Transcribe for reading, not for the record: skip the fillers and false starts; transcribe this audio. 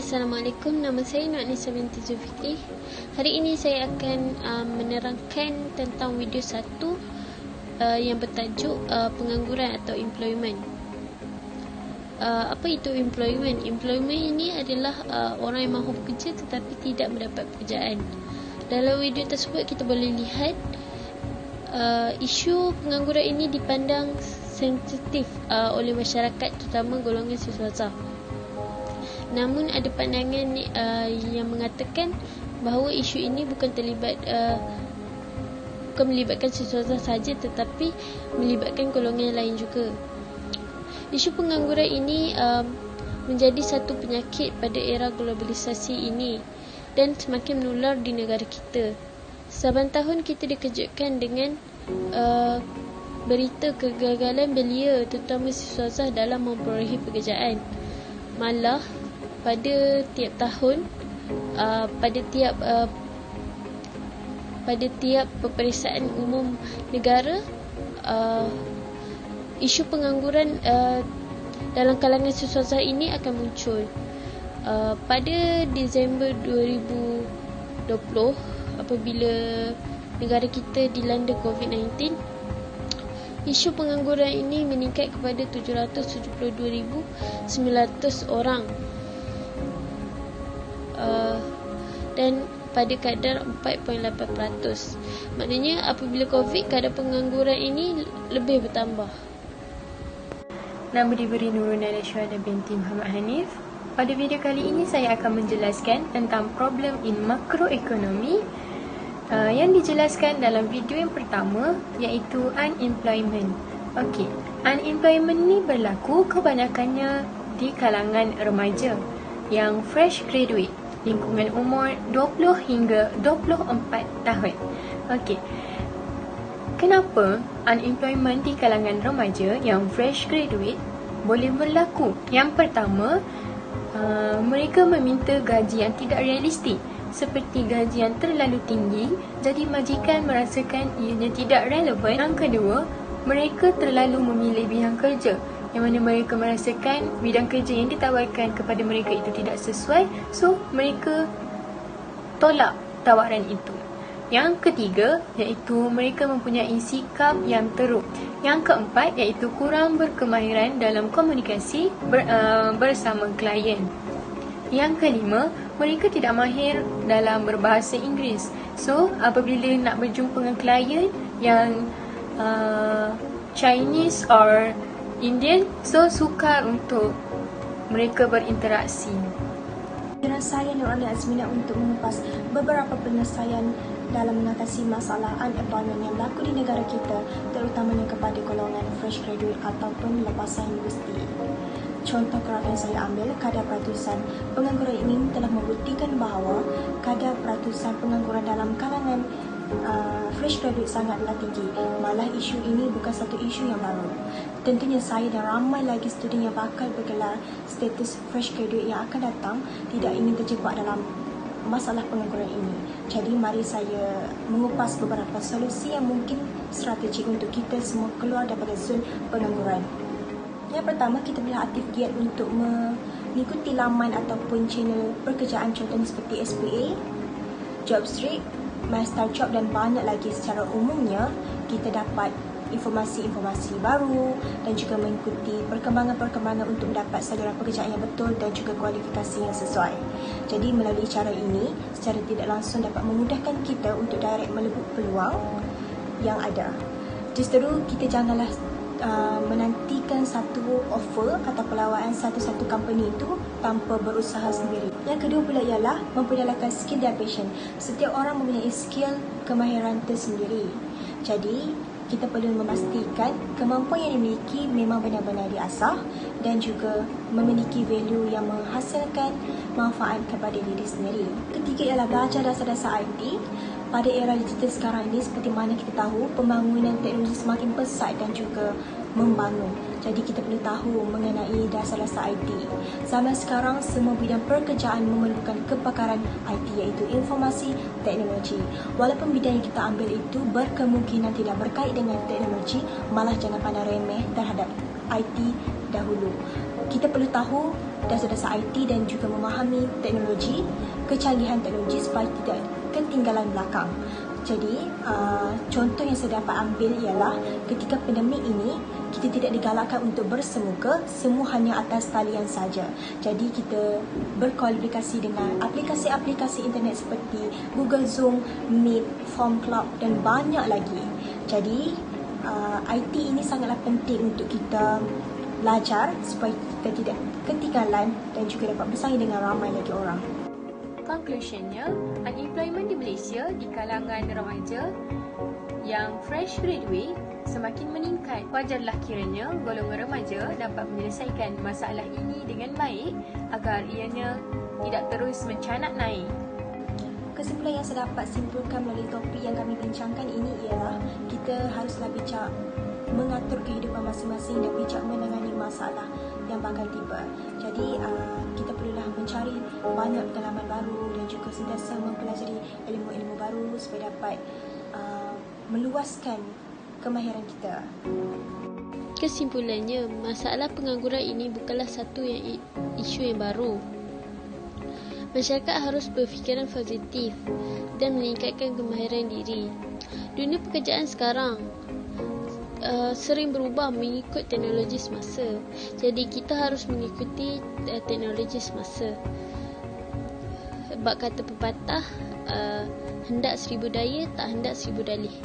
Assalamualaikum, nama saya Nur Anissa binti Zulfikri. Hari ini saya akan menerangkan tentang video satu yang bertajuk pengangguran atau employment. Apa itu employment? Employment ini adalah orang yang mahu bekerja tetapi tidak mendapat pekerjaan. Dalam video tersebut kita boleh lihat isu pengangguran ini dipandang sensitif oleh masyarakat, terutama golongan siswasa. Namun ada pandangan yang mengatakan bahawa isu ini bukan melibatkan siswasa sahaja tetapi melibatkan golongan lain juga. Isu pengangguran ini menjadi satu penyakit pada era globalisasi ini dan semakin menular di negara kita. Saban tahun kita dikejutkan dengan berita kegagalan belia terutama siswasa dalam memperolehi pekerjaan. Malah pada tiap tahun pada tiap peperiksaan umum negara isu pengangguran dalam kalangan siswasa ini akan muncul. Pada Disember 2020 apabila negara kita dilanda COVID-19, isu pengangguran ini meningkat kepada 772,900 orang dan pada kadar 4.8%. Maknanya apabila COVID, kadar pengangguran ini lebih bertambah. Nama diberi Nurul Nailashwada binti Muhammad Hanif. Pada video kali ini saya akan menjelaskan tentang problem in makroekonomi yang dijelaskan dalam video yang pertama, iaitu unemployment. Okey, unemployment ni berlaku kebanyakannya di kalangan remaja yang fresh graduate, lingkungan umur 20 hingga 24 tahun. Okey, kenapa unemployment di kalangan remaja yang fresh graduate boleh berlaku? Yang pertama, mereka meminta gaji yang tidak realistik, seperti gaji yang terlalu tinggi, jadi majikan merasakan ianya tidak relevan. Yang kedua, mereka terlalu memilih bidang kerja, yang mana mereka merasakan bidang kerja yang ditawarkan kepada mereka itu tidak sesuai, so mereka tolak tawaran itu. Yang ketiga, iaitu mereka mempunyai sikap yang teruk. Yang keempat, iaitu kurang berkemahiran dalam komunikasi bersama klien. Yang kelima, mereka tidak mahir dalam berbahasa Inggeris. So, apabila nak berjumpa dengan klien yang Chinese or Indian, so sukar untuk mereka berinteraksi. Saya Nur Ali Azmina untuk mengupas beberapa penyelesaian dalam mengatasi masalah unemployment yang berlaku di negara kita, terutamanya kepada golongan fresh graduate ataupun lepasan universiti. Contoh graf yang saya ambil, kadar peratusan pengangguran ini telah membuktikan bahawa kadar peratusan pengangguran dalam kalangan fresh graduate sangatlah tinggi. Malah isu ini bukan satu isu yang baru. Tentunya saya dan ramai lagi student yang bakal bergelar status fresh graduate yang akan datang tidak ingin terjebak dalam masalah pengangguran ini. Jadi mari saya mengupas beberapa solusi yang mungkin strategik untuk kita semua keluar daripada zon pengangguran. Yang pertama, kita boleh aktif giat untuk mengikuti laman ataupun channel pekerjaan contohnya seperti SPA, Jobstreet, MyStarJob dan banyak lagi. Secara umumnya kita dapat informasi-informasi baru dan juga mengikuti perkembangan-perkembangan untuk mendapat saluran pekerjaan yang betul dan juga kualifikasi yang sesuai. Jadi melalui cara ini, secara tidak langsung dapat memudahkan kita untuk direct melebut peluang yang ada. Justeru kita janganlah menantikan satu offer atau penawaran satu-satu company itu tanpa berusaha sendiri. Yang kedua pula ialah memperdalamkan skill dan passion. Setiap orang mempunyai skill kemahiran tersendiri. Jadi kita perlu memastikan kemampuan yang dimiliki memang benar-benar diasah dan juga memiliki value yang menghasilkan manfaat kepada diri sendiri. Ketiga ialah belajar dasar-dasar IT. Pada era digital sekarang ini, seperti mana kita tahu, pembangunan teknologi semakin pesat dan juga membangun. Jadi kita perlu tahu mengenai dasar-dasar IT. Zaman sekarang, semua bidang pekerjaan memerlukan kepakaran IT, iaitu informasi teknologi. Walaupun bidang yang kita ambil itu berkemungkinan tidak berkait dengan teknologi, malah jangan pandang remeh terhadap IT dahulu. kita perlu tahu dasar-dasar IT dan juga memahami teknologi, kecanggihan teknologi supaya tidak ketinggalan belakang. Jadi, contoh yang saya dapat ambil ialah ketika pandemik ini, kita tidak digalakkan untuk bersemuka, semua hanya atas talian saja. Jadi, kita berkolaborasi dengan aplikasi-aplikasi internet seperti Google Zoom, Meet, Form Club dan banyak lagi. Jadi, IT ini sangatlah penting untuk kita belajar supaya kita tidak ketinggalan dan juga dapat bersaing dengan ramai lagi orang. Conclusionnya, unemployment di Malaysia di kalangan remaja yang fresh graduate semakin meningkat. Wajarlah kiranya golongan remaja dapat menyelesaikan masalah ini dengan baik agar ianya tidak terus mencanak naik. Kesimpulan yang saya dapat simpulkan melalui topik yang kami bincangkan ini ialah kita haruslah bijak mengatur kehidupan masing-masing dan bijak menangani masalah yang bakal tiba. Jadi kita perlulah mencari banyak pengalaman baru dan juga sentiasa mempelajari ilmu-ilmu baru supaya dapat meluaskan kemahiran kita. Kesimpulannya, masalah pengangguran ini bukanlah satu isu yang baru. Masyarakat harus berfikiran positif dan meningkatkan kemahiran diri. Dunia pekerjaan sekarang sering berubah mengikut teknologi semasa. Jadi kita harus mengikuti teknologi semasa. Bab kata pepatah, hendak seribu daya, tak hendak seribu dalih.